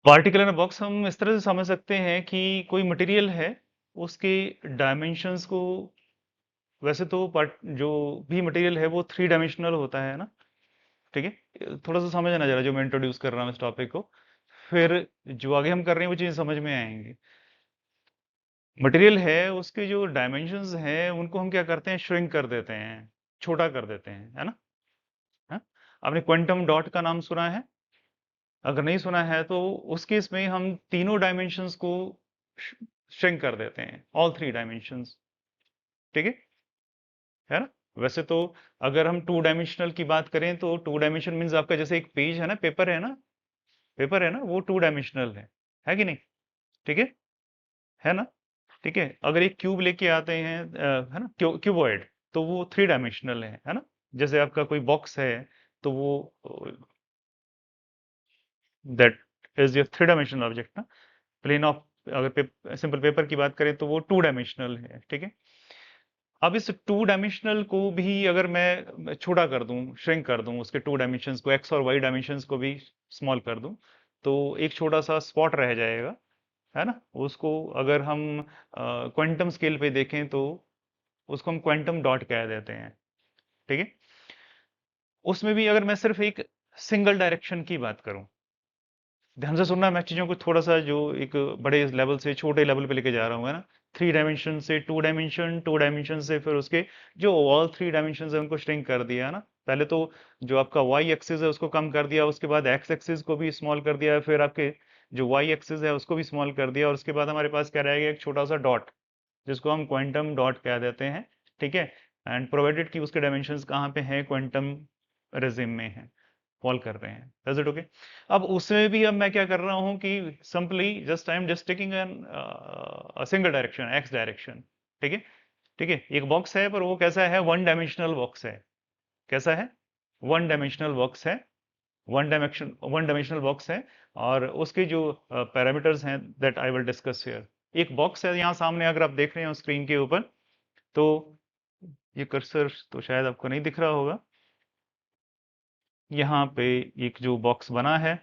Particle in a box हम इस तरह से समझ सकते हैं कि कोई मटेरियल है, उसके डायमेंशंस को, वैसे तो पार्ट जो भी मटेरियल है वो थ्री डायमेंशनल होता है ना। ठीक है, थोड़ा सा समझना जरा जो मैं इंट्रोड्यूस कर रहा हूँ इस टॉपिक को, फिर जो आगे हम कर रहे हैं वो चीज़ समझ में आएंगी। मटेरियल है, उसके जो डायमेंशंस हैं उनको हम क्या करते हैं, श्रिंक कर देते हैं, छोटा कर देते हैं, है ना। हाँ? आपने क्वांटम डॉट का नाम सुना है? अगर नहीं सुना है तो उस केस में हम तीनों डायमेंशंस को श्रिंक कर देते हैं, ऑल थ्री डायमेंशंस। ठीक है ना। वैसे तो अगर हम टू डायमेंशनल की बात करें तो टू डायमेंशन मीन्स आपका जैसे एक पेज है ना, पेपर है ना, पेपर है ना, वो टू डायमेंशनल है कि नहीं। ठीक है ना। ठीक है, अगर एक क्यूब लेके आते हैं है ना, क्यूबॉइड, तो वो थ्री डायमेंशनल है ना। जैसे आपका कोई बॉक्स है तो वो that is your three dimensional object ना। प्लेन ऑफ, अगर सिंपल पेपर की बात करें तो वो टू डायमेंशनल है। ठीक है, अब इस टू डायमेंशनल को भी अगर मैं छोटा कर दूं, श्रिंक कर दूं, उसके टू डायमेंशंस को, एक्स और वाई डायमेंशंस को भी स्मॉल कर दूं, तो एक छोटा सा स्पॉट रह जाएगा, है ना। उसको अगर हम क्वांटम स्केल पे देखें तो उसको हम क्वांटम डॉट कह देते हैं। ठीक है, उसमें भी अगर मैं सिर्फ एक सिंगल डायरेक्शन की बात करूं, ध्यान से सुनना, मैं चीजों को थोड़ा सा जो एक बड़े लेवल से छोटे लेवल पे लेके जा रहा हूँ, है ना। थ्री डायमेंशन से टू डायमेंशन, टू डायमेंशन से फिर उसके जो ऑल थ्री डायमेंशन है उनको श्रिंक कर दिया, है ना। पहले तो जो आपका वाई एक्सिस है उसको कम कर दिया, उसके बाद एक्स एक्सिस को भी स्मॉल कर दिया, फिर आपके जो वाई एक्सिस है उसको भी स्मॉल कर दिया, और उसके बाद हमारे पास क्या रहेगा, एक छोटा सा डॉट, जिसको हम क्वांटम डॉट कह देते हैं। ठीक है, एंड प्रोवाइडेड कि उसके डायमेंशंस कहाँ पे हैं, क्वांटम रेजिम में है, फॉल कर रहे हैं। Is it okay. अब उसमें भी अब मैं क्या कर रहा हूं कि simply just I am just taking an single direction, x direction. ठीक है, ठीक है, एक बॉक्स है पर वो कैसा है, वन डायमेंशनल बॉक्स है। कैसा है, वन डायमेंशनल बॉक्स है, वन डायमेंशनल बॉक्स है। और उसके जो पैरामीटर्स हैं that I will discuss here. एक बॉक्स है यहाँ सामने, अगर आप देख रहे हो स्क्रीन के ऊपर, तो ये कर्सर तो शायद आपको नहीं दिख रहा होगा। यहाँ पे एक जो बॉक्स बना है,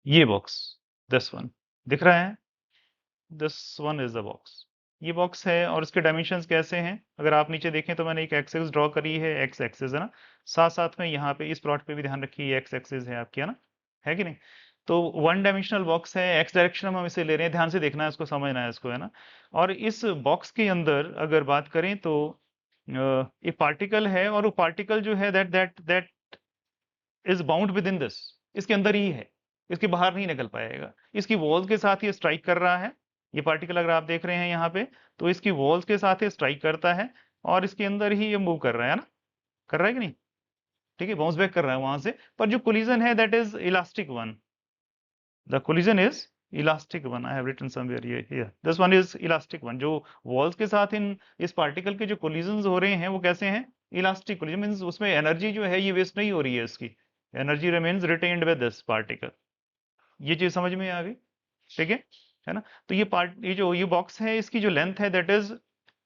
ये बॉक्स, दिस वन दिख रहा है, this one is the box. ये बॉक्स है और इसके डायमेंशंस कैसे हैं, अगर आप नीचे देखें तो मैंने एक एक्सिस ड्रॉ करी है, एक्स एक्सिस है ना। साथ साथ में यहाँ पे इस प्लॉट पे भी ध्यान रखिए एक्स एक्सिस है आपकी, है ना, है कि नहीं। तो वन डायमेंशनल बॉक्स है, एक्स डायरेक्शन में हम इसे ले रहे हैं, ध्यान से देखना है इसको, समझना है इसको, है ना। और इस बॉक्स के अंदर अगर बात करें तो एक पार्टिकल है, और वो पार्टिकल जो है that is bound with in this, इसके अंदर ही है, इसके बाहर नहीं निकल पाएगा। इसकी वॉल्स के साथ ये स्ट्राइक कर रहा है, ये पार्टिकल अगर आप देख रहे हैं यहाँ पे, तो इसकी वॉल्स के साथ ये स्ट्राइक करता है, और इसके अंदर ही ये मूव कर रहा है ना, कर रहा है कि नहीं। ठीक है, बाउंस बैक कर रहा है वहां से, पर जो कोलिजन है that is elastic one, the collision is elastic one, I have written somewhere ये here, this one is elastic one. जो वॉल्स के साथ इन इस पार्टिकल के जो कोलिजन हो रहे हैं वो कैसे हैं, इलास्टिक कोलिजन, मींस उसमें एनर्जी जो है ये वेस्ट नहीं हो रही है, इसकी energy remains retained with this particle. ये चीज समझ में आ गई। ठीक है ना। तो ये पार्ट, ये जो ये बॉक्स है, इसकी जो लेंथ है that is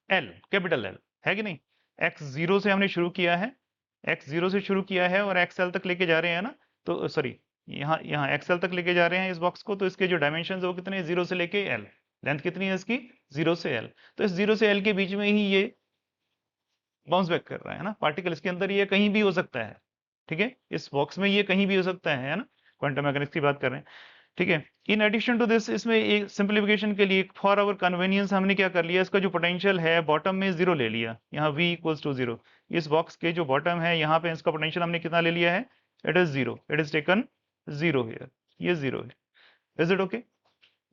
L, capital L, है कि नहीं। एक्स जीरो से हमने शुरू किया है, एक्स जीरो से शुरू किया है और एक्स एल तक लेके जा रहे हैं ना। तो सॉरी, यहाँ यहाँ एक्स एल तक लेके जा रहे हैं इस बॉक्स को, तो इसके जो डायमेंशन है वो कितने हैं, जीरो से लेके एल। लेंथ कितनी है इसकी, जीरो से एल। तो इस जीरो से एल के बीच में ही ये बाउंस बैक कर रहा है ना पार्टिकल, इसके अंदर ये कहीं भी हो सकता है। ठीक है, इस बॉक्स में ये कहीं भी हो सकता है ना, क्वांटम मैकेनिक्स की बात कर रहे हैं। ठीक है, इन एडिशन टू दिस, इसमें एक सिंप्लीफिकेशन के लिए फॉर आवर कन्वीनियंस हमने क्या कर लिया, इसका जो पोटेंशियल है बॉटम में जीरो ले लिया, यहाँ v इक्वल्स टू जीरो। इस बॉक्स के जो बॉटम है यहाँ पे इसका पोटेंशियल हमने कितना ले लिया है, it is zero, it is taken zero here, ये जीरो है। इज इट ओके,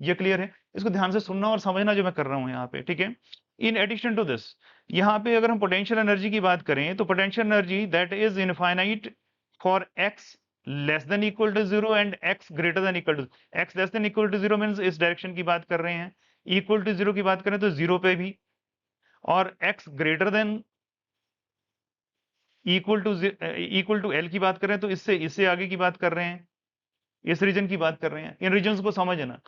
ये क्लियर है। इसको ध्यान से सुनना और समझना जो मैं कर रहा हूँ यहाँ पे। ठीक है, इन एडिशन टू दिस, यहाँ पे अगर हम पोटेंशियल एनर्जी की बात करें तो potential energy that is infinite for X less than equal to zero and X greater than equal to, X less than equal to zero means इस direction की बात कर रहे हैं, इक्वल टू जीरो की बात करें तो जीरो पे भी, और X greater than equal to L की बात करें तो इससे इससे आगे की बात कर रहे हैं, इस रीजन की बात कर रहे हैं। इन रीजन को समझना।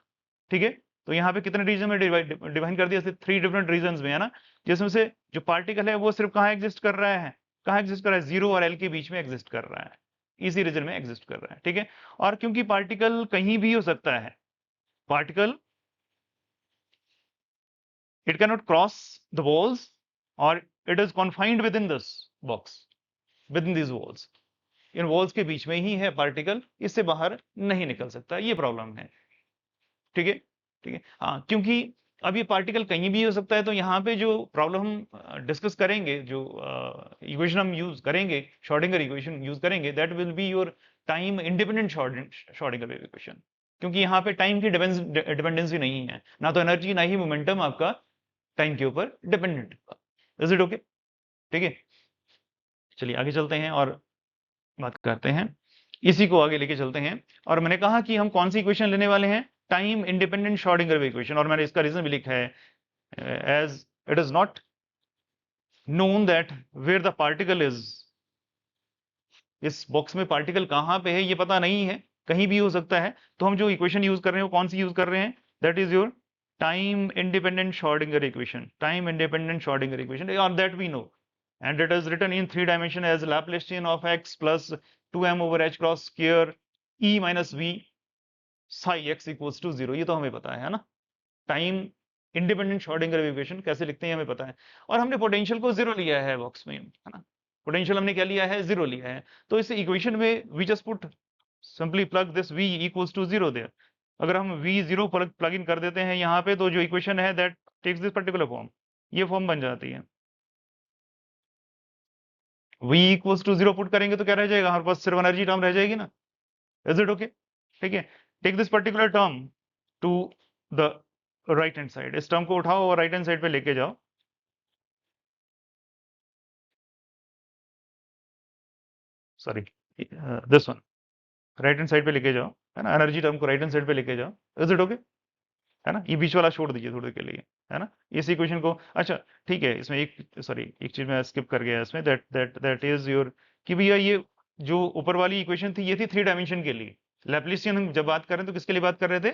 ठीक है, तो यहाँ पे कितने रीजन में डिवाइन कर दिया, थ्री डिफरेंट रीजन में, है ना। जिसमें से जो पार्टिकल है वो सिर्फ कहाँ एग्जिस्ट कर रहा है, कहाँ एग्जिस्ट कर रहा है, जीरो और एल के बीच में एग्जिस्ट कर रहा है। इसी रीजन में एग्जिस्ट कर रहा है, ठीक है। और क्योंकि पार्टिकल कहीं भी हो सकता है, particle it cannot cross the walls or it is confined within this box, within these walls, in walls के बीच में ही है पार्टिकल, इससे बाहर नहीं निकल सकता, ये प्रॉब्लम है, ठीक है, ठीक है। हाँ, क्योंकि अब ये पार्टिकल कहीं भी हो सकता है, तो यहाँ पे जो प्रॉब्लम हम डिस्कस करेंगे, जो इक्वेशन हम यूज करेंगे, श्रोडिंगर इक्वेशन यूज करेंगे, that will be your time independent Schrodinger wave equation, क्योंकि यहाँ पे टाइम की डिपेंडेंसी नहीं है, ना तो एनर्जी ना ही मोमेंटम आपका टाइम के ऊपर डिपेंडेंट। Is it okay? ठीक है, चलिए आगे चलते हैं और बात करते हैं, इसी को आगे लेके चलते हैं। और मैंने कहा कि हम कौन सी इक्वेशन लेने वाले हैं, time independent Schrodinger wave equation, और मैंने इसका रीजन भी लिखा है, as it is not known that where the particle is, इस बॉक्स में पार्टिकल कहां पे है ये पता नहीं है, कहीं भी हो सकता है, तो हम जो इक्वेशन यूज कर रहे हैं वो कौन सी यूज कर रहे हैं, that is your time independent Schrodinger equation, time independent Schrodinger equation, और that we know, and it is written in 3 dimension as Laplacian of x plus 2m over h cross square e minus v psi x equals to 0, ये तो हमें पता है ना। Time independent Schrodinger equation कैसे लिखते हैं हमें पता है, और हमने पोटेंशियल को 0 लिया है बॉक्स में, है ना, पोटेंशियल हमने क्या लिया है, 0 लिया है, तो इस इक्वेशन में we just put simply plug this v equals to 0 there. अगर हम v0 प्लग इन कर देते हैं यहाँ पे, तो जो इक्वेशन है that takes this particular form, ये फॉर्म बन जाती है। v equals to 0 पुट करेंगे तो क्या रह जाएगा, हमारे पास सिर्फ एनर्जी टर्म रह जाएगी ना। Is it okay? ठीक है, take this particular term to the right hand side, इस टर्म को उठाओ और राइट हैंड साइड पे लेके जाओ, sorry this one, right hand side पे लेके जाओ, है ना, एनर्जी टर्म को राइट हैंड साइड पे लेके जाओ। Is it okay? है ना, ये बीच वाला छोड़ दीजिए थोड़ी देर के लिए, है ना, इस इक्वेशन को। अच्छा ठीक है, इसमें एक सॉरी एक चीज मैं स्किप कर गया इसमें, दैट इज योर, कि भैया ये जो ऊपर वाली इक्वेशन थी ये थी 3 डायमेंशन के लिए, लैप्लासियन हम जब बात कर रहे हैं तो किसके लिए बात कर रहे थे,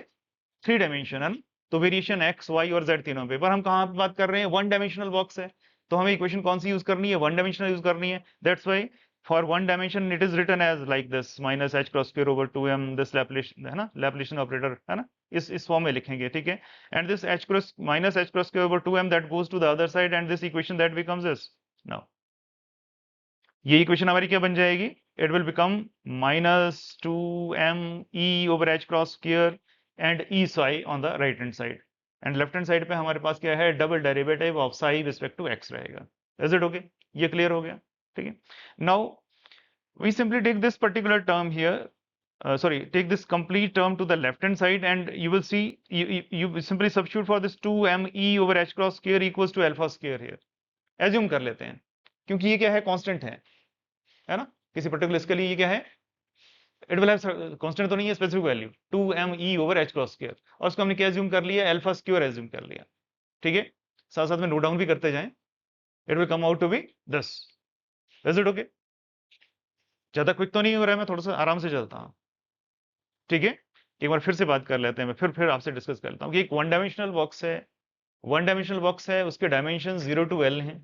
3 डायमेंशनल, तो वेरिएशन एक्स वाई और जेड तीनों पे, पर हम कहाँ पे बात कर रहे हैं, 1 डायमेंशनल बॉक्स है, तो हमें इक्वेशन कौन सी यूज करनी है, 1 डायमेंशनल यूज करनी है, that's why for 1 dimension it is written as like this minus H cross square over 2m, this Laplacian, है ना, लैप्लासियन ऑपरेटर, है ना, इस फॉर्म में लिखेंगे, ठीक है, and this h cross minus H cross square over 2m that goes to the other side, and this equation that becomes this. Now ये इक्वेशन हमारी क्या बन जाएगी, it will become minus 2m e over h cross square and e psi on the right hand side, and left hand side पे हमारे पास क्या है, double derivative of psi respect to x रहेगा। Is it okay? ये clear हो गया, ठीक है। Now we simply take this particular term here, sorry, take this complete term to the left hand side, and you will see you simply substitute for this 2m e over h cross square equals to alpha square here, assume कर लेते हैं, क्योंकि ये क्या है, constant है ना, किसी पर्टिकुलर इसके लिए ये क्या है, इट विल हैव कांस्टेंट तो नहीं है, specific value 2m e over h cross square, और उसको हमने क्या एज्यूम कर लिया, अल्फा स्क्वायर एज्यूम कर लिया, ठीक है, साथ साथ में नोट डाउन भी करते जाएं, it will come out to be this. Is it okay? ज्यादा क्विक तो नहीं हो रहा है, मैं थोड़ा सा आराम से चलता हूं, ठीक है। एक बार फिर से बात कर लेते हैं, मैं फिर आपसे डिस्कस कर लेता हूँ कि एक 1 डायमेंशनल बॉक्स है, 1 डायमेंशनल बॉक्स है, उसके डायमेंशन 0 to l हैं,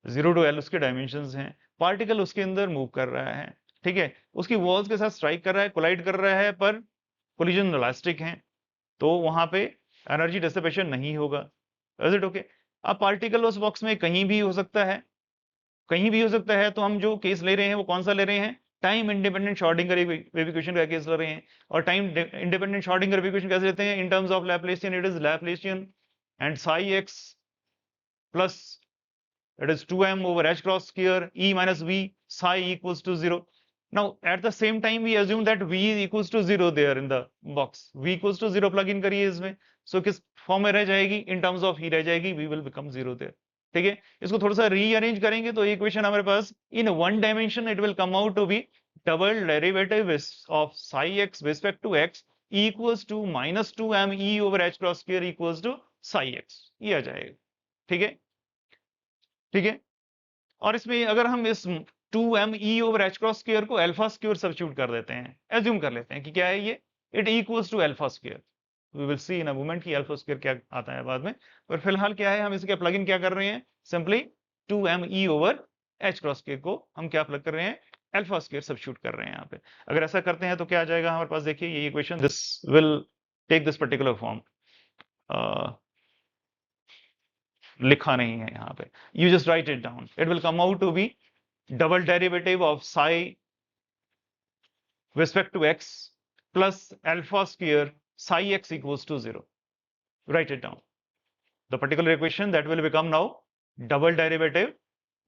0 to l उसके डायमेंशंस हैं, पार्टिकल उसके अंदर मूव कर रहा है, ठीक है, उसकी वॉल्स के साथ स्ट्राइक कर रहा है, कोलाइड कर रहा है, पर कोलिजन इलास्टिक है, तो वहां पे एनर्जी डिसिपेशन नहीं होगा। Is it okay? अब पार्टिकल उस बॉक्स में कहीं भी हो सकता है, कहीं भी हो सकता है, तो हम जो केस ले रहे हैं वो कौन सा ले रहे हैं, time independent Schrodinger wave equation का केस ले रहे हैं, और time independent Schrodinger wave equation कैसे लेते हैं, in terms of Laplacian, it is Laplacian and psi x plus it is 2m over h cross square e minus v psi equals to 0. Now at the same time we assume that v equals to 0 there in the box, v equals to 0 plug in करिए इसमें, so किस form में रह जाएगी, in terms of ही रह जाएगी, v will become 0 there, ठीक है। इसको थोड़ा सा रीअरेंज करेंगे तो इक्वेशन हमारे पास in 1 dimension it will come out to be double derivative of psi x respect to x equals to minus 2m e over h cross square equals to psi x, ये आ जाएगा, ठीक है, ठीक है। और इसमें अगर हम इस 2m e over h cross square को अल्फा स्क्वायर सब्स्टिट्यूट कर देते हैं, एज्यूम कर लेते हैं कि क्या है ये, it equals to alpha square, we will see in a moment कि अल्फा स्क्वायर क्या आता है बाद में, पर फिलहाल क्या है, हम इसके प्लग इन क्या कर रहे हैं, simply 2m e over h cross square को हम क्या प्लग कर रहे हैं, अल्फा स्क्वायर सब्स्टिट्यूट कर रहे हैं यहाँ पे। अगर ऐसा करते हैं तो क्या आ जाएगा हमारे पास, देखिए ये equation, this will take this particular form, लिखा नहीं है यहाँ पे, you just write it down, it will come out to be double derivative of psi respect to x plus alpha square psi x equals to 0. Write it down. The particular equation that will become now double derivative,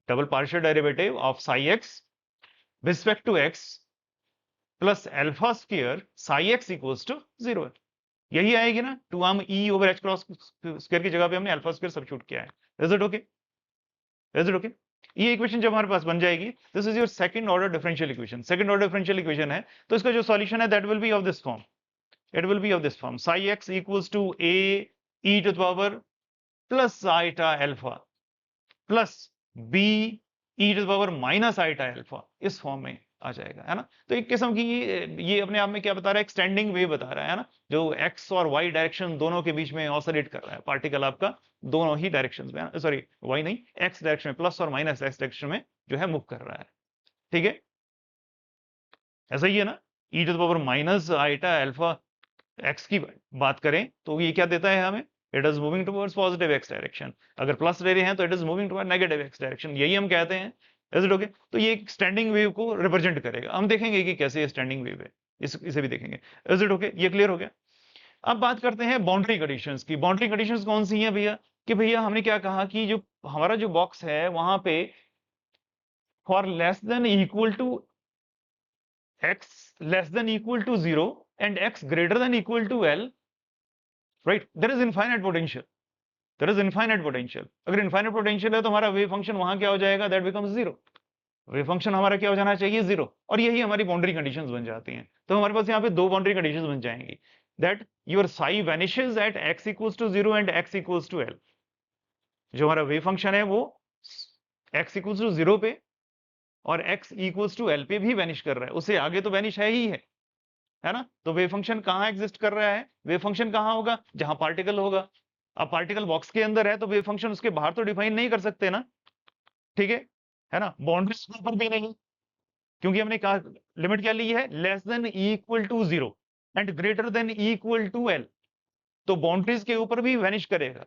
double partial derivative of psi x respect to x plus alpha square psi x equals to 0. यही आएगी ना, 2m e over h cross square की जगह पे हमने alpha square substitute किया है। Is it okay? Is it okay? ये इक्वेशन जब हमारे पास बन जाएगी, this is your second order differential equation. Second order differential equation है, तो इसका जो सॉल्यूशन है that will B of this form, it will be of this form, psi x equals to a e to the power plus iota alpha plus b e to the power minus iota alpha, इस form में आ जाएगा, है ना। तो एक किस्म की ये अपने आप में क्या बता रहा है, एक्सटेंडिंग वेव बता रहा है ना, जो x और y डायरेक्शन दोनों के बीच में ऑसिलेट कर रहा है पार्टिकल आपका, दोनों ही डायरेक्शंस में, सॉरी y नहीं, x डायरेक्शन में, प्लस और माइनस x डायरेक्शन में जो है मूव कर रहा है, ठीक है। ऐसा ही है ना, e to the power minus iota alpha x की बात करें तो ये क्या देता है हमें, it is moving towards positive x direction, अगर प्लस ले रहे हैं तो it is moving toward negative x direction, यही हम कहते हैं। Is it okay? तो ये एक स्टैंडिंग वेव को रिप्रेजेंट करेगा, हम देखेंगे कि कैसे ये स्टैंडिंग वेव है, इसे भी देखेंगे। Is it okay? ये क्लियर हो गया। अब बात करते हैं बाउंड्री कंडीशंस की। बाउंड्री कंडीशंस कौन सी हैं भैया, कि भैया हमने क्या कहा कि जो हमारा जो बॉक्स है वहां पे for less than equal to x less than equal to 0 and x greater than equal to L, right, there is infinite potential, there is infinite potential। अगर infinite potential है तो हमारा वेव फंक्शन वहां क्या हो जाएगा, that becomes 0, वेव फंक्शन हमारा क्या हो जाना चाहिए, 0, और यही हमारी बाउंड्री कंडीशंस बन जाती हैं। तो हमारे पास यहाँ पे दो बाउंड्री कंडीशंस बन जाएंगी, that your psi vanishes at x equals to 0 and x equals to L। जो हमारा वेव फंक्शन है वो x equals to 0 पे और x equals to L पे भी वैनिश कर रहा है, उससे आगे तो वैनिश है ही है ना। तो वेव फंक्शन कहाँ एग्जिस्ट कर रहा है, वेव फंक्शन कहाँ होगा, जहां पार्टिकल होगा। अब पार्टिकल बॉक्स के अंदर है तो वेव फंक्शन उसके बाहर तो डिफाइन नहीं कर सकते ना, ठीक है ना। बाउंड्रीज के ऊपर भी नहीं, क्योंकि हमने कहा लिमिट क्या ली है, less than equal to 0 and greater than equal to L। तो बाउंड्रीज के ऊपर भी वैनिश करेगा,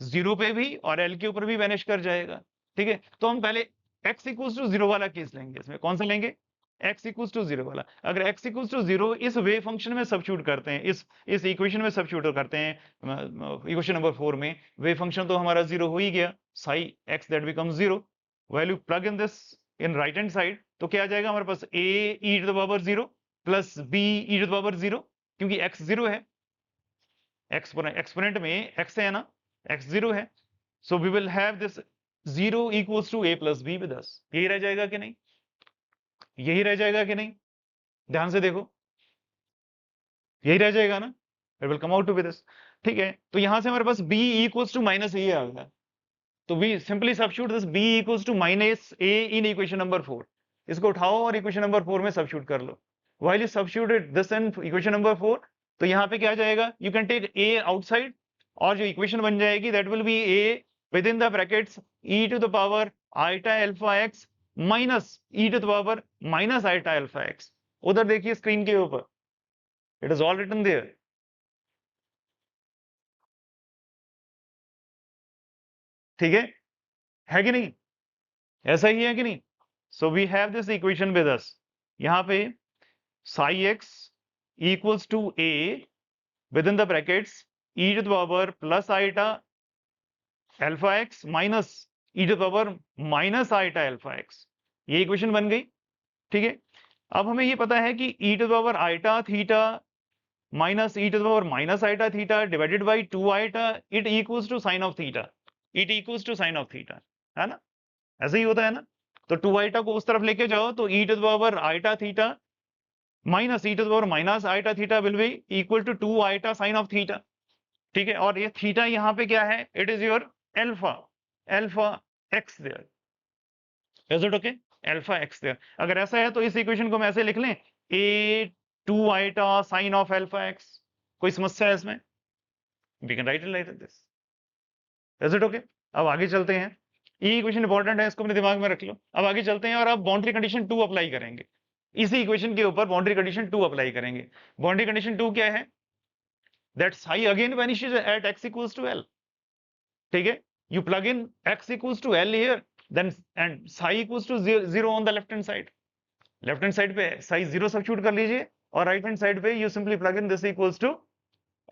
0 पे भी और L के ऊपर भी वैनिश कर जाएगा, ठीक है। तो हम पहले x इक्वल्स टू 0 वाला केस लेंगे, इसमें कौन सा लेंगे, x इक्वल्स टू 0 वाला। अगर x इक्वल्स टू 0 इस वेव फंक्शन में सब्स्टिट्यूट करते हैं, इस इक्वेशन में सब्स्टिट्यूट करते हैं, इक्वेशन नंबर 4 में, वेव फंक्शन तो हमारा 0 हो ही गया, psi x that becomes 0, value plug in this in right hand side, तो क्या आ जाएगा हमारे पास, a e to the power 0 plus b e to the power 0, क्योंकि x 0 है, एक्सपोनेंट में x है ना, x 0 है, so we will have this 0 equals to a plus b with us। यही रह जाएगा कि नहीं, यही रह जाएगा कि नहीं, ध्यान से देखो, यही रह जाएगा ना, it will come out to be this, ठीक है। तो यहां से हमारे पास b equals to minus a आ गया, तो we simply substitute this b equals to minus a in equation number 4। इसको उठाओ और इक्वेशन नंबर 4 में सब्स्टिट्यूट कर लो। While you substituted this in equation number 4, तो यहाँ पे क्या जाएगा, you can take a outside, और जो इक्वेशन बन जाएगी that will be a within the brackets e to the power eta alpha x minus e to the power minus iota alpha x। उधर देखिए स्क्रीन के ऊपर, it is all written there, ठीक है कि नहीं, ऐसा ही है कि नहीं। So we have this equation with us, यहाँ पे psi x equals to a within the brackets e to the power plus iota alpha x minus e to the power minus iota alpha x, ये equation बन गई, ठीक है। अब हमें ये पता है कि e to the power iota theta minus e to the power minus iota theta divided by 2 iota, it equals to sin of theta, it equals to sin of theta, है ना, ऐसे ही होता है ना। तो 2 iota को उस तरफ लेके जाओ तो e to the power iota theta minus e to the power minus iota theta will be equal to 2 iota sine of theta, ठीक है। और ये थीटा यहाँ पे क्या है, it is your alpha, alpha x there, is it okay, alpha x there. अगर ऐसा है तो इस इक्वेशन को हम ऐसे लिख लें, a 2 iota sine of alpha x, कोई समस्या है इसमें, we can write it like this, is it okay. अब आगे चलते हैं, ये इक्वेशन इंपॉर्टेंट है, इसको अपने दिमाग में रख लो। अब आगे चलते हैं और अब बाउंड्री कंडीशन 2 अप्लाई करेंगे। इसी इक्वेशन के ऊपर बाउंड्री कंडीशन 2 अप्लाई करेंगे। बाउंड्री कंडीशन 2 क्या है? That psi again vanishes at x equals to l। ठीक है, you plug in x equals to l here, then and psi equals to 0 on the left hand side। Left hand side पे psi 0 substitute कर लीजिए और right hand side पे you simply plug in this equals to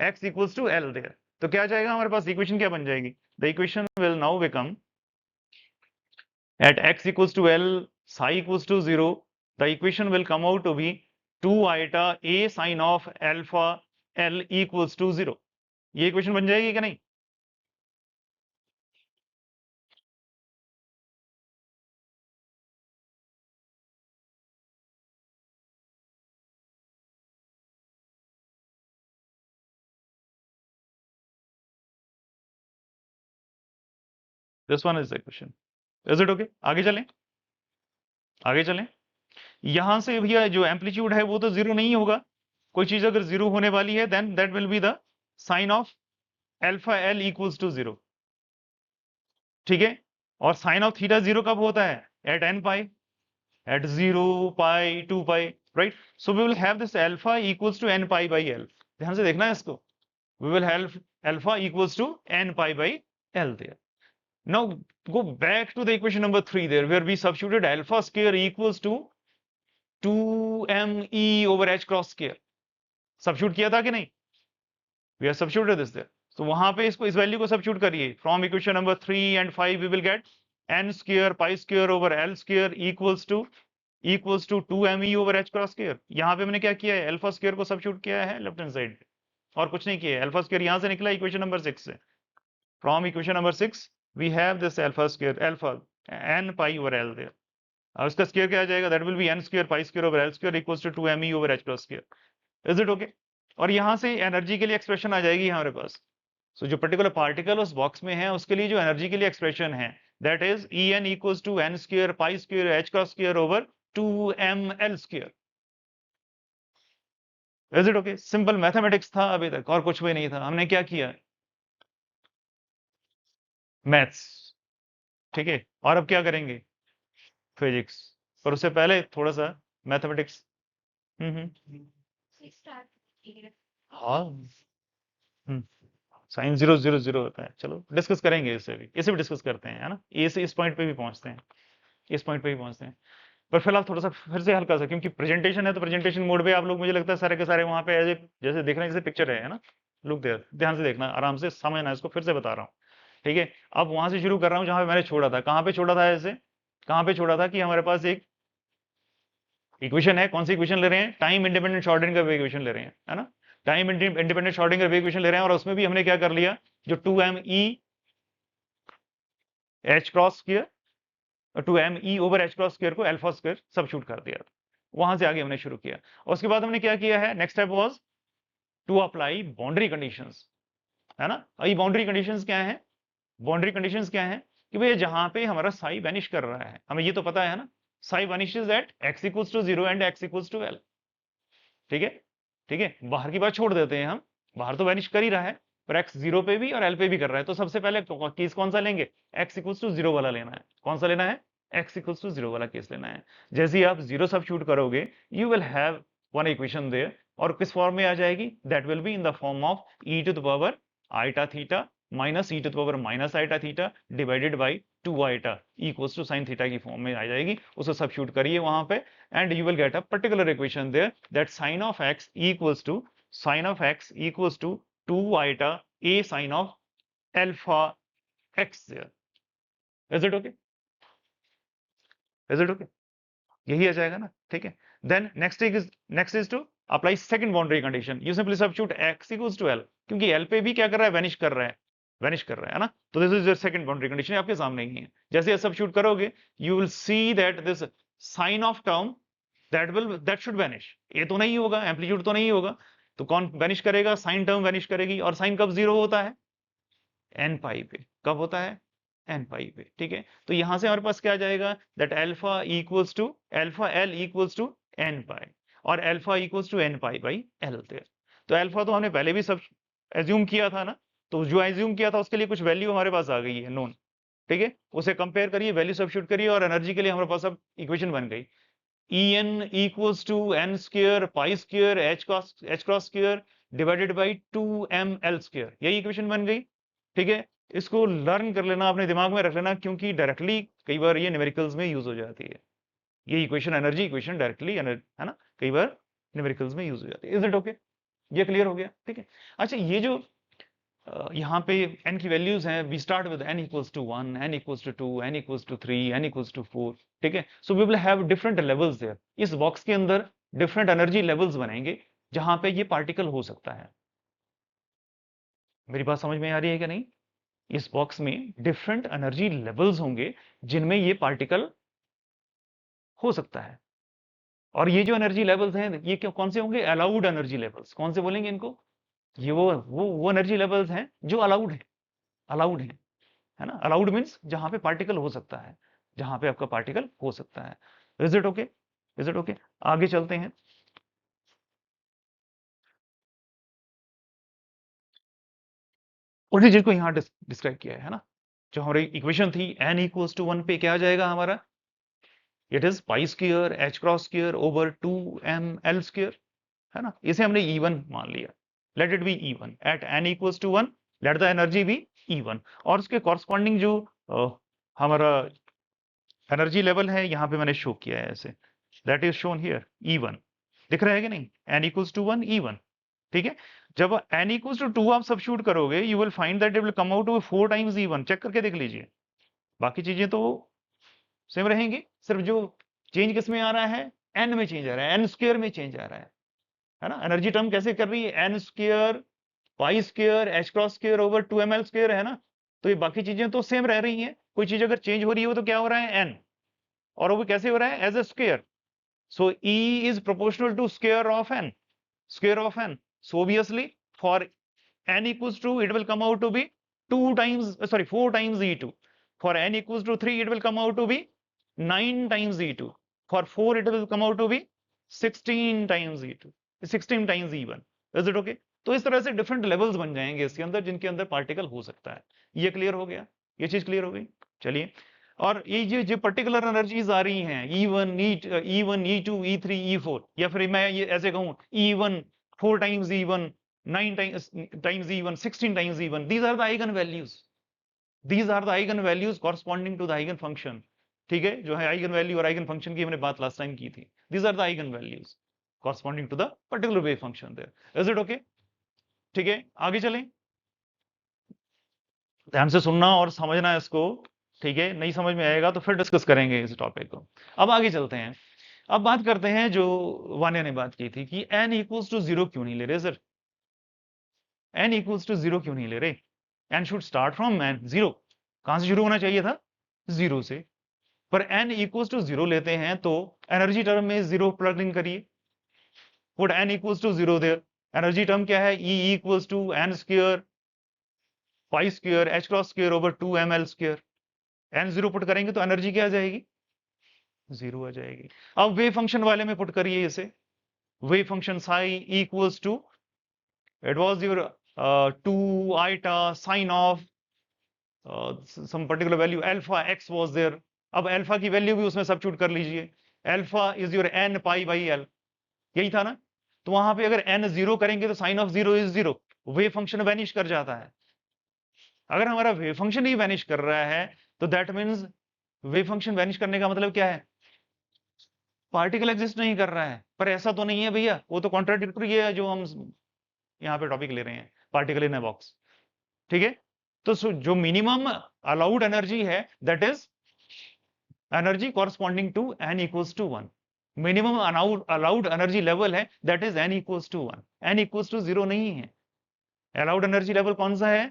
x equals to l there। तो क्या जाएगा हमारे पास? Equation क्या बन जाएगी? The equation will now become at x equals to l, psi equals to 0, the equation will come out to be 2 iota a sin of alpha l equals to 0। ये equation बन जाएगी क्या नहीं? This one is the equation। Is it okay? आगे चलें, आगे चलें। यहां से भैया जो एम्पलीट्यूड है वो तो जीरो नहीं होगा। कोई चीज अगर जीरो होने वाली है then that will be the sine of alpha L equals to zero. ठीक है, और साइन ऑफ थीटा जीरो कब होता है? At n pi, at 0 pi 2 pi, right. So we will have this alpha equals to N pi by L. ध्यान से देखना है इसको। We will have alpha equals to N pi by L there. Now go back to the equation number 3 there, where we substituted alpha square equals to 2me over h cross square। Substitute किया था कि नहीं? We have substituted this there। तो वहां पे इसको इस value को सब्स्टिट्यूट करिए। From equation number 3 and 5 we will get n square pi square over l square equals to 2me over h cross square। यहाँ पे मैंने क्या किया है? अल्फा स्क्वायर को सब्स्टिट्यूट किया है लेफ्ट हैंड साइड पे, और कुछ नहीं किया है। अल्फा स्क्वायर यहाँ से निकला इक्वेशन नंबर 6 से। From equation number 6 we have this alpha square, alpha n pi over l there। अब इसका स्क्वायर क्या आ जाएगा? That will B n square pi square over l square equals to 2me over h cross square। Is it okay? और यहां से energy के लिए एक्सप्रेशन आ जाएगी हमारे पास। सो जो पर्टिकुलर पार्टिकल उस बॉक्स में है उसके लिए जो एनर्जी के लिए एक्सप्रेशन है that is En equals to n square pi square h cross square over 2ml square. Is it okay? Simple mathematics था अभी तक, और कुछ भी नहीं था। हमने क्या किया? मैथ्स। ठीक है, और अब क्या करेंगे? फिजिक्स। पर उससे पहले थोड़ा सा मैथमेटिक्स। हाँ, साइन 0 0 0 होता है। चलो डिस्कस करेंगे इसे भी डिस्कस करते हैं, है ना। ये से इस पॉइंट पे भी पहुंचते हैं, इस पॉइंट पे भी पहुंचते हैं। पर फिलहाल थोड़ा सा फिर से हल्का सा, क्योंकि प्रेजेंटेशन है तो प्रेजेंटेशन मोड पे आप लोग मुझे लगता है सारे के सारे वहां पे जैसे देख रहे हैं, जैसे पिक्चर है ना। लुक देयर, ध्यान से देखना, आराम से समझना, इसको फिर से बता रहा हूँ। ठीक है, अब वहां से शुरू कर रहा हूँ जहां पे मैंने छोड़ा था। कहाँ पे छोड़ा था? ऐसे कहाँ पे छोड़ा था कि हमारे पास एक इक्वेशन है। कौन सी इक्वेशन ले रहे हैं? टाइम इंडिपेंडेंट शॉर्टरिंग का इक्वेशन ले रहे हैं, है ना। टाइम इंडिपेंडेंट शॉर्टरिंग का इक्वेशन ले रहे हैं, और उसमें भी हमने क्या कर लिया? जो 2me h cross square 2me over h cross square को अल्फा स्क्वायर सब्स्टिट्यूट कर दिया। वहां से आगे हमने शुरू किया, और उसके बाद हमने क्या किया है? Next step was to apply boundary conditions, है ना। ये बाउंड्री कंडीशंस क्या है? बाउंड्री कंडीशंस क्या है कि भैया जहां पे हमारा साई वैनिश कर रहा है, हमें ये तो पता है ना, psi vanishes at x equals to 0 and x equals to l। ठीक है, ठीक है, बाहर की बात छोड़ देते हैं हम, बाहर तो वैनिश कर ही रहा है, पर x 0 पे भी और l पे भी कर रहा है। तो सबसे पहले केस कौन सा लेंगे? x इक्वल्स टू 0 वाला लेना है। कौन सा लेना है? x इक्वल्स टू 0 वाला केस लेना है। जैसे ही आप 0 सब्स्टिट्यूट करोगे you will have one equation there, और किस फॉर्म में आ जाएगी? That will be in the form of e to the power iota theta minus e to the power minus iota theta divided by 2 iota equals to sine theta की form में आ जाएगी। उसको सब्स्टिट्यूट करिए वहां पे, and you will get a particular equation there that sin of x equals to 2 iota a sin of alpha x there। Is it okay? Is it okay? यही आ जाएगा ना। ठीक है, then next is to apply second boundary condition। you simply substitute x equals to l, क्योंकि l पे भी क्या कर रहा है? वैनिश कर रहा है, वैनिश कर रहा है ना। तो this is your second boundary condition, आपके सामने ही है। जैसे आप सब्स्टिट्यूट करोगे you will see that this sine of term that should vanish. ये तो नहीं होगा, एम्पलीट्यूड तो नहीं होगा, तो कौन वैनिश करेगा? साइन टर्म वैनिश करेगी। और साइन कब 0 होता है? एन पाई पे। कब होता है? एन पाई पे। ठीक है, तो यहां से हमारे पास क्या आ जाएगा? That alpha equals to alpha L equals to N pi, और alpha equals to N pi by L there. तो अल्फा तो हमने पहले भी सब एज्यूम किया था ना, तो जो एज्यूम किया था उसके लिए कुछ वैल्यू हमारे पास आ गई है नोन। ठीक है, उसे कंपेयर करिए, वैल्यू सब्स्टिट्यूट करिए और एनर्जी के लिए हमारे पास अब इक्वेशन बन गई, En equals to n square pi square h cross square divided by 2ml square, यही इक्वेशन बन गई। ठीक है, इसको लर्न कर लेना, अपने दिमाग में रख लेना, क्योंकि डायरेक्टली कई बार ये न्यूमेरिकल्स में यूज हो जाती है, ये इक्वेशन, एनर्जी इक्वेशन डायरेक्टली है ना, कई बार न्यूमेरिकल्स में यूज हो जाती है। Is it okay? ये क्लियर हो गया? ठीक है। अच्छा, ये जो यहाँ पे n की वैल्यूज हैं, we start with n equals to 1, n equals to 2, n equals to 3, n equals to 4, ठीक है। So we will have different levels there, इस बॉक्स के अंदर डिफरेंट एनर्जी लेवल्स बनेंगे जहां पे ये पार्टिकल हो सकता है। मेरी बात समझ में आ रही है कि नहीं? इस बॉक्स में डिफरेंट एनर्जी लेवल्स होंगे जिनमें ये पार्टिकल हो सकता है, और ये जो एनर्जी लेवल्स हैं ये क्यों, कौन से होंगे? Allowed energy levels. कौन से बोलेंगे इनको? ये वो एनर्जी लेवल्स हैं जो अलाउड है, अलाउड है ना। अलाउड मीन्स जहां पे पार्टिकल हो सकता है, जहां पे आपका पार्टिकल हो सकता है। Is it okay? Is it okay? आगे चलते हैं। उसी चीज को यहां डिस्क्राइब किया है ना, जो हमारी इक्वेशन थी n इक्वल्स टू 1 पे क्या आ जाएगा हमारा? It is pi square h cross square over 2ml square, है ना। इसे हमने E1 मान लिया, let it be E1 at n equals to 1, let the energy be E1, और उसके कॉरस्पॉन्डिंग जो हमारा एनर्जी लेवल है यहां पे मैंने शो किया है ऐसे, that is shown here E1, दिख रहा है कि नहीं? n इक्वल्स टू 1 E1, ठीक है। जब n इक्वल्स टू 2 आप सबस्टिट्यूट करोगे, you will find that it will come out to 4 times E1, check करके देख लीजिए। बाकी चीजें तो सेम रहेंगी, सिर्फ जो चेंज किस में आ रहा है, n में चेंज आ रहा है, n स्क्वायर में चेंज आ रहा है ना। एनर्जी टर्म कैसे कर रही है? n square pi square h cross square over 2ml square, है ना। तो ये बाकी चीजें तो सेम रह रही हैं, कोई चीज अगर चेंज हो रही है तो क्या हो रहा है? n, और वो कैसे हो रहा है? As a square. So E is proportional to square of n, square of n. So obviously for n equals to, it will come out to be 4 times E2. For n equals to 3, it will come out to be 9 times E2. For 4, it will come out to be 16 times E2, 16 times E1. Is it okay? तो इस तरह से different levels बन जाएंगे इसके अंदर, जिनके अंदर पार्टिकल हो सकता है। ये क्लियर हो गया? ये चीज क्लियर हो गई? चलिए, और ये जो पर्टिकुलर एनर्जीज आ रही हैं, E1, E2, E3, E4, या फिर मैं ये ऐसे कहूं E1 4 times E1, 9 times E1, 16 times E1, these are the eigen values, these are the eigen values corresponding to the eigen function, ठीक है। जो है आइगन वैल्यू और आइगन फंक्शन की हमने बात लास्ट टाइम की थी, these are the eigen values corresponding to the particular wave function there. Is it okay? ठीक है, आगे चलें, ध्यान से सुनना और समझना इसको, ठीक है। नहीं समझ में आएगा तो फिर डिस्कस करेंगे इस टॉपिक को। अब आगे चलते हैं, अब बात करते हैं जो वानिया ने बात की थी कि n इक्वल्स टू 0 क्यों नहीं ले रहे सर? n इक्वल्स टू 0 क्यों नहीं ले रहे? n should start from n 0, कहां से शुरू होना चाहिए था? 0 से। पर n इक्वल्स टू 0 लेते हैं तो एनर्जी टर्म में 0 प्लग इन करिए, put n equals to 0 there. Energy term क्या है? E equals to n square pi square h cross square over 2ml square. n 0 put करेंगे तो एनर्जी क्या आ जाएगी? 0 आ जाएगी। अब वेव फंक्शन वाले में पुट करिए इसे, wave function psi equals to, it was your 2 iota sine of some particular value alpha x was there. अब अल्फा की वैल्यू भी उसमें सब्स्टिट्यूट कर लीजिए, alpha is your n pi by l, यही था ना। तो वहां पे अगर n 0 करेंगे तो sine of 0 is 0, wave function vanish कर जाता है। अगर हमारा वेव फंक्शन ही वैनिश कर रहा है तो that means wave function vanish करने का मतलब क्या है? पार्टिकल एग्जिस्ट नहीं कर रहा है। पर ऐसा तो नहीं है भैया, वो तो कॉन्ट्राडिक्टरी है जो हम यहाँ पे टॉपिक ले रहे हैं, पार्टिकल इन अ बॉक्स, ठीक है। तो जो मिनिमम अलाउड एनर्जी है that is energy corresponding to n equals to 1, minimum allowed energy level है that is n equals to 1, n equals to 0 नहीं है। अलाउड एनर्जी लेवल कौन सा है?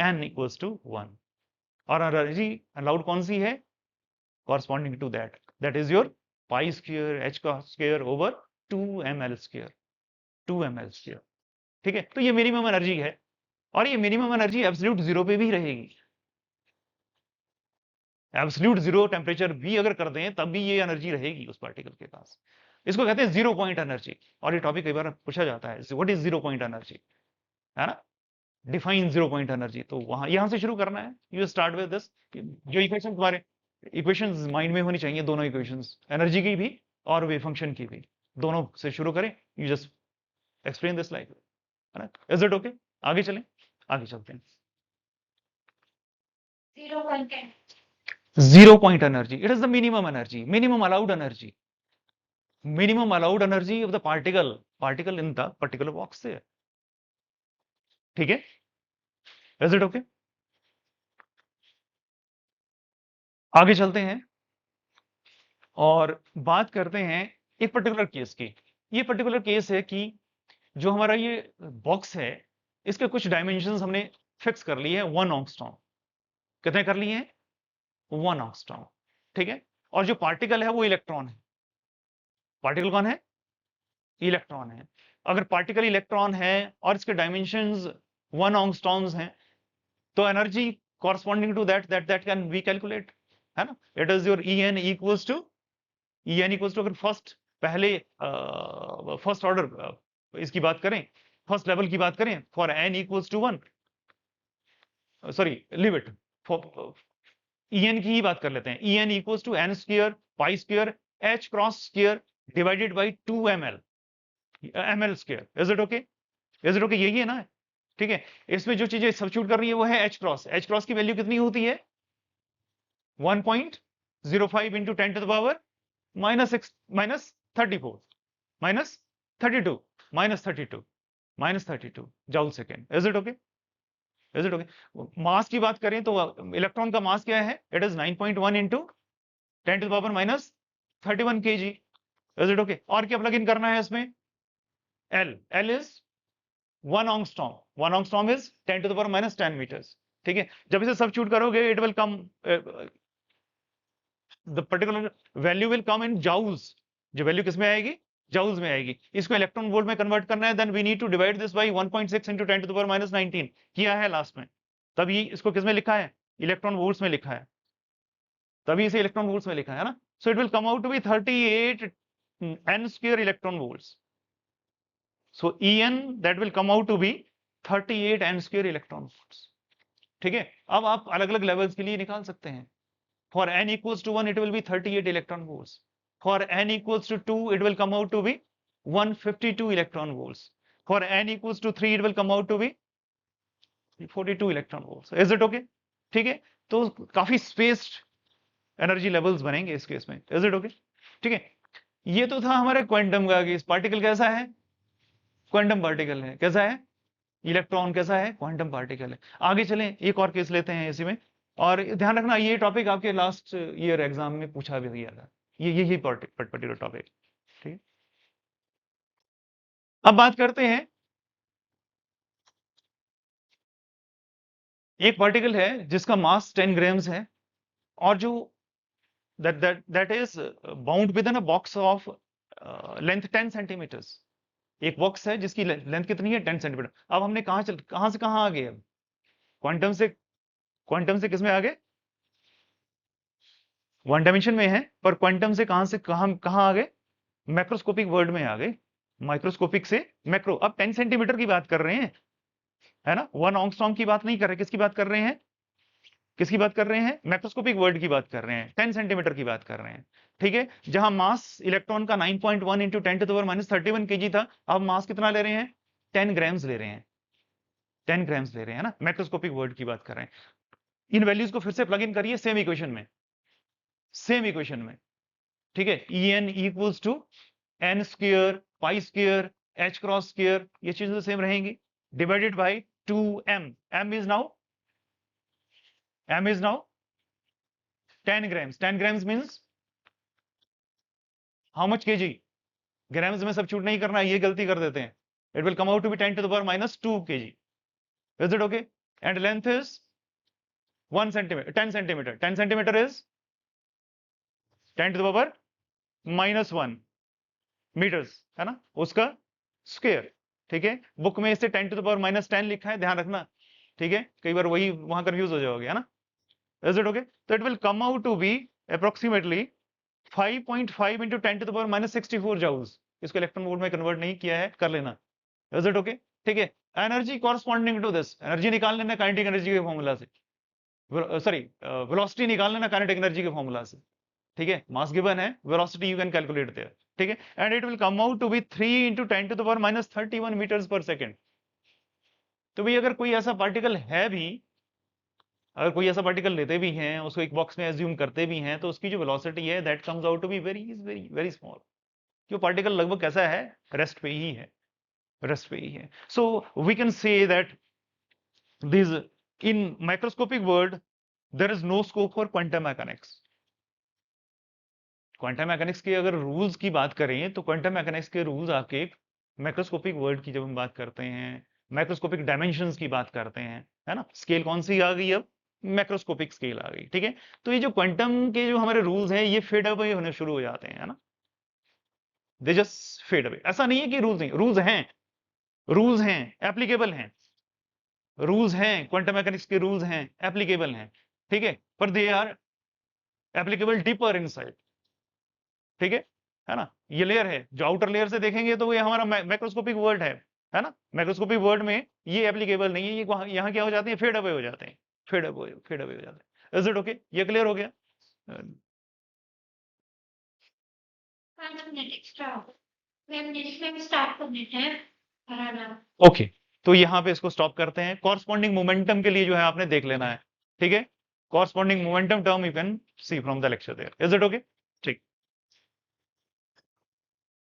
n इक्वल्स टू 1, और एनर्जी अलाउड कौन सी है? Corresponding to that is your pi square h का square over 2ml square, 2ml square, ठीक है। तो ये मिनिमम एनर्जी है, और ये मिनिमम एनर्जी एब्सोल्यूट 0 पे भी रहेगी। एब्सोल्यूट 0 टेम्परेचर भी अगर कर दें तब भी ये एनर्जी रहेगी उस पार्टिकल के पास। इसको कहते हैं 0 पॉइंट एनर्जी, और ये टॉपिक कई बार पूछा जाता है, व्हाट इज 0 पॉइंट एनर्जी, है ना। Define zero point energy. तो वहां यहां से शुरू करना है। यू स्टार्ट विद दिस, जो इक्वेशन तुम्हारे इक्वेशंस माइंड में होनी चाहिए, दोनों इक्वेशंस, एनर्जी की भी और वेव फंक्शन की भी, दोनों से शुरू करें। You just explain this like, है ना? Is it okay? आगे चलें, आगे चलते हैं। Zero point energy, it is the minimum energy, minimum allowed energy, minimum allowed energy of the particle in the particular box there. ठीक है? Is it okay? आगे चलते हैं और बात करते हैं एक पर्टिकुलर केस की। ये पर्टिकुलर केस है कि जो हमारा ये बॉक्स है, इसके कुछ डायमेंशंस हमने फिक्स कर लिए हैं 1 एंगस्ट्रॉम। कितने कर लिए हैं? 1 एंगस्ट्रॉम। ठीक है? और जो पार्टिकल है वो इलेक्ट्रॉन है। पार्टिकल कौन है? इलेक्ट्रॉन है। अगर पार्टिकल इलेक्ट्रॉन है और इसके डायमेंशंस 1 एंगस्ट्रॉम्स हैं, तो energy corresponding to that can be calculate, है ना? It is your En equals to अगर फर्स्ट ऑर्डर इसकी बात करें, फर्स्ट लेवल की बात करें, for n equals to 1, sorry limit En की ही बात कर लेते हैं। En equals to n square pi square h cross square divided by 2ml square। Is it okay? Is it okay? यही है ना? ठीक है? इसमें जो चीजें सब्स्टिट्यूट कर रही है वो है h क्रॉस। h क्रॉस की वैल्यू कितनी होती है? 1.05 into 10 to the power minus 34 minus 32 minus 32 joule second. Is it okay? Is it okay? Mass की बात करें तो इलेक्ट्रॉन का मास क्या है? It is 9.1 into 10 to the power minus 31 kg। Is it okay? और क्या प्लग इन करना है इसमें? L is 1 angstrom is 10 to the power minus 10 meters। ठीक है? जब इसे सब्स्टिट्यूट करोगे, it will come, the particular value will come in joules. जो वैल्यू किस में आएगी? जाउल्स में आएगी। इसको इलेक्ट्रॉन वोल्ट में कन्वर्ट करना है, then we need to divide this by 1.6 into 10 to the power minus 19 किया है लास्ट में। तभी इसको किस में लिखा है? इलेक्ट्रॉन वोल्ट्स में लिखा है। तभी इसे इलेक्ट्रॉन वोल्ट्स में लिखा है ना? So it will come out to be 38 n square electron volts। So En that will come out to be 38 n square electron volts। ठीक है? अब आप अलग अलग लेवल्स के लिए निकाल सकते हैं। For n equals to 1 it will be 38 electron volts। For n equals to 2 it will come out to be 152 electron volts। For n equals to 3 it will come out to be 42 electron volts। Is it okay? ठीक है? तो काफी spaced energy levels बनेंगे इस case में। Is it okay? ठीक है? ये तो था हमारे क्वांटम का केस। पार्टिकल कैसा है? क्वांटम पार्टिकल है। कैसा है? इलेक्ट्रॉन कैसा है? क्वांटम पार्टिकल है। आगे चलें, एक और केस लेते हैं इसी में। और ध्यान रखना, ये टॉपिक आपके लास्ट ईयर एग्जाम में पूछा भी गया था, ये पर्टिकुलर टॉपिक। ठीक है? अब बात करते हैं, एक पार्टिकल है जिसका मास 10 ग्राम्स है और जो that is bound within a box of length 10 centimetres. एक बॉक्स है जिसकी लेंथ कितनी है? 10 सेंटीमीटर। अब हमने कहां से कहां आ गए? अब क्वांटम से किसमें आ गए? वन डायमेंशन में है, पर क्वांटम से कहां आ गए? मैक्रोस्कोपिक वर्ल्ड में आ गए। माइक्रोस्कोपिक से मैक्रो। अब 10 सेंटीमीटर की बात कर रहे हैं, है ना? 1 एंगस्ट्रॉम की बात नहीं कर रहे। किसकी बात कर रहे हैं? किसकी बात कर रहे हैं? मैक्रोस्कोपिक वर्ल्ड की बात कर रहे हैं। 10 सेंटीमीटर की बात कर रहे हैं। ठीक है? जहां मास इलेक्ट्रॉन का 9.1 into 10 to the power minus 31 kg था, अब मास कितना ले रहे हैं? 10 ग्राम्स ले रहे हैं। 10 ग्राम्स ले रहे हैं ना? मैक्रोस्कोपिक वर्ल्ड की बात कर रहे हैं। इन वैल्यूज को फिर से प्लग इन करिए सेम इक्वेशन में, ठीक है? En equals to n square pi square h cross square, ये चीजें तो सेम रहेंगी, divided by 2m। m is now 10 grams। 10 grams means how much kg? Grams में सब्स्टिट्यूट नहीं करना, ये गलती कर देते हैं। It will come out to be 10 to the power minus 2 kg। Is it okay? And length is 1 centimeter, 10 centimeter। 10 centimeter is 10 to the power minus 1 meters, है ना? उसका स्क्वायर। ठीक है? बुक में इसे 10 to the power minus 10 लिखा है, ध्यान रखना। ठीक है? कई बार वही वहां कंफ्यूज हो जाओगे, है ना? Is it okay? तो it will come out to be approximately 5.5 into 10 to the power minus 64 joules. इसको इलेक्ट्रॉन वोल्ट में कन्वर्ट नहीं किया है, कर लेना। Is it okay? ठीक है? Energy corresponding to this, energy निकाल लेना काइनेटिक एनर्जी के फॉर्मूला से, सॉरी वेलोसिटी निकाल लेना काइनेटिक एनर्जी के फॉर्मूला से, ठीक है। मास गिवन है, velocity you can calculate there, ठीक है। And it will come out to be 3 × 10⁻³ metres per second. तो भाई अगर कोई ऐसा पार्टिकल है भी, अगर कोई ऐसा पार्टिकल लेते भी हैं, उसको एक बॉक्स में एज्यूम करते भी हैं, तो उसकी जो वेलोसिटी है that comes out to be very very very small. जो पार्टिकल लगभग कैसा है, रेस्ट पे ही है, रेस्ट पे ही है। So we can say that this in microscopic world there is no scope for quantum mechanics. Quantum mechanics के अगर रूल्स की बात करें तो क्वांटम मैकेनिक्स के रूल्स आपके मैक्रोस्कोपिक वर्ल्ड की जब हम बात करते हैं, मैक्रोस्कोपिक डायमेंशंस की बात करते हैं, है ना, स्केल कौन सी आ गई अब, मैक्रोस्कोपिक स्केल आ गई, ठीक है। तो ये जो क्वांटम के जो हमारे रूल्स हैं ये फेड अवे होने शुरू हो जाते हैं, है ना, दे जस्ट फेड अवे। ऐसा नहीं है कि रूल्स नहीं, रूल्स हैं, रूल्स हैं, एप्लीकेबल हैं, रूल्स हैं, क्वांटम मैकेनिक्स के रूल्स हैं, एप्लीकेबल हैं, ठीक है, पर they are applicable deeper inside, ठीक है ना। ये लेयर है जो आउटर लेयर से देखेंगे तो ये हमारा मैक्रोस्कोपिक वर्ल्ड है ना। मैक्रोस्कोपिक वर्ल्ड में ये एप्लीकेबल नहीं है, ये यहाँ क्या हो जाते हैं, फेड अवे हो जाते हैं, फेड अवे हो जाते हैं। इज इट ओके, ये क्लियर हो गया। 5 minute extra ma'am, next time start कर देते हैं कराना। ओके, तो यहाँ पे इसको स्टॉप करते हैं। कॉरस्पॉन्डिंग मोमेंटम के लिए जो है आपने देख लेना है, ठीक है। Corresponding momentum term you can see from the lecture there. Is it okay.